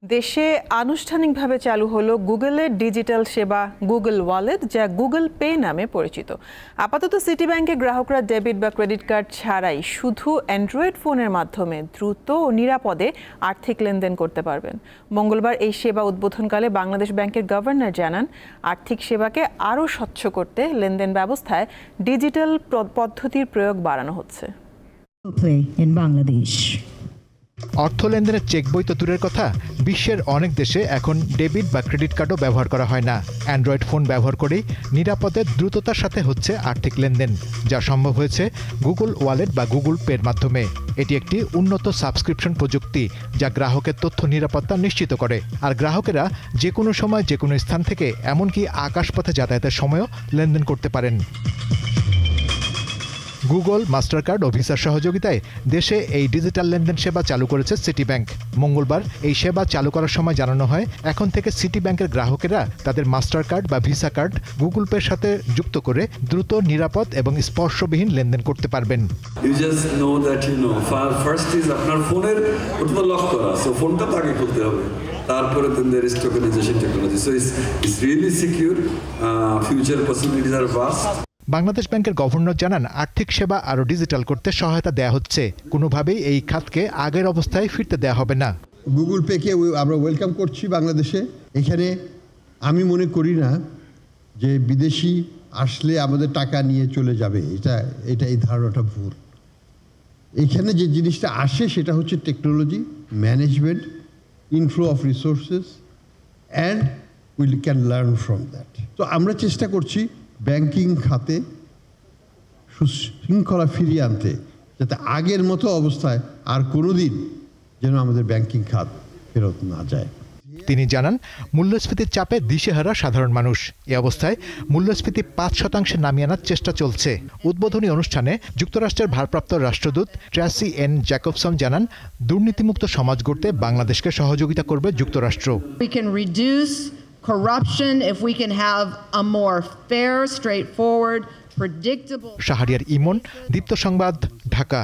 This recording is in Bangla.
দেশে আনুষ্ঠানিকভাবে চালু হলো গুগলের ডিজিটাল সেবা গুগল ওয়ালেট, যা গুগল পে নামে পরিচিত। আপাতত সিটি ব্যাংকের গ্রাহকরা ডেবিট বা ক্রেডিট কার্ড ছাড়াই শুধু অ্যান্ড্রয়েড ফোনের মাধ্যমে দ্রুত ও নিরাপদে আর্থিক লেনদেন করতে পারবেন। মঙ্গলবার এই সেবা উদ্বোধনকালে বাংলাদেশ ব্যাংকের গভর্নর জানান, আর্থিক সেবাকে আরও স্বচ্ছ করতে লেনদেন ব্যবস্থায় ডিজিটাল পদ্ধতির প্রয়োগ বাড়ানো হচ্ছে। অর্থ লেনদেনের চেক বই তো দূরের কথা, বিশ্বের অনেক দেশে এখন ডেবিট বা ক্রেডিট কার্ডও ব্যবহার করা হয় না। অ্যান্ড্রয়েড ফোন ব্যবহার করেই নিরাপদে দ্রুততার সাথে হচ্ছে আর্থিক লেনদেন, যা সম্ভব হয়েছে গুগল ওয়ালেট বা গুগল পের মাধ্যমে। এটি একটি উন্নত সাবস্ক্রিপশন প্রযুক্তি, যা গ্রাহকের তথ্য নিরাপত্তা নিশ্চিত করে। আর গ্রাহকেরা যে কোনো সময় যে কোনো স্থান থেকে, এমনকি আকাশপথে যাতায়াতের সময়ও লেনদেন করতে পারেন। গুগল, মাস্টার কার্ড ও ভিসার সহযোগিতায় দেশে এই ডিজিটাল লেনদেন সেবা চালু করেছে সিটি ব্যাংক। মঙ্গলবার এই সেবা চালু করার সময় জানানো হয়, এখন থেকে সিটি ব্যাংকের গ্রাহকেরা তাদের মাস্টার কার্ড বা ভিসা কার্ড গুগল পের সাথে যুক্ত করে দ্রুত, নিরাপদ এবং স্পর্শবিহীন লেনদেন করতে পারবেন। আপনার ফোনের ওটা লক করা, সো ফোনটা তাকে খুলতে হবে, তারপরে there is tokenization technology, so it's really secure. Future possibilities are vast. Bangladesh ব্যাংকের গভর্নর জানান, আর্থিক সেবা আরও ডিজিটাল করতে সহায়তা দেয়া হচ্ছে। কোনোভাবেই এই খাতকে আগের অবস্থায় ফিরতে দেয়া হবে না। গুগল পেকে আমরা ওয়েলকাম করছি বাংলাদেশে। এখানে আমি মনে করি না যে বিদেশি আসলে আমাদের টাকা নিয়ে চলে যাবে, এটা এই ধারণাটা ভুল। এখানে যে জিনিসটা আসে সেটা হচ্ছে technology, management, inflow of resources, and we can learn from that. তো আমরা চেষ্টা করছি ব্যাংকিং খাতে সুশৃঙ্খলা ফিরিয়ে আনতে, যাতে আগের মতো অবস্থায় আর কোনোদিন যেন আমাদের ব্যাংকিং খাত ফেরত না যায়। তিনি জানান, মূল্যস্ফীতির চাপে দিশেহারা সাধারণ মানুষ। এ অবস্থায় মূল্যস্ফীতি 5% নামিয়ে আনার চেষ্টা চলছে। উদ্বোধনী অনুষ্ঠানে যুক্তরাষ্ট্রের ভারপ্রাপ্ত রাষ্ট্রদূত ট্র্যাসি এন জ্যাকবসন জানান, দুর্নীতিমুক্ত সমাজ গড়তে বাংলাদেশকে সহযোগিতা করবে যুক্তরাষ্ট্র। Corruption, if we can have a more fair, straightforward, predictable. Shahriar ইমন, দীপ্ত সংবাদ, ঢাকা।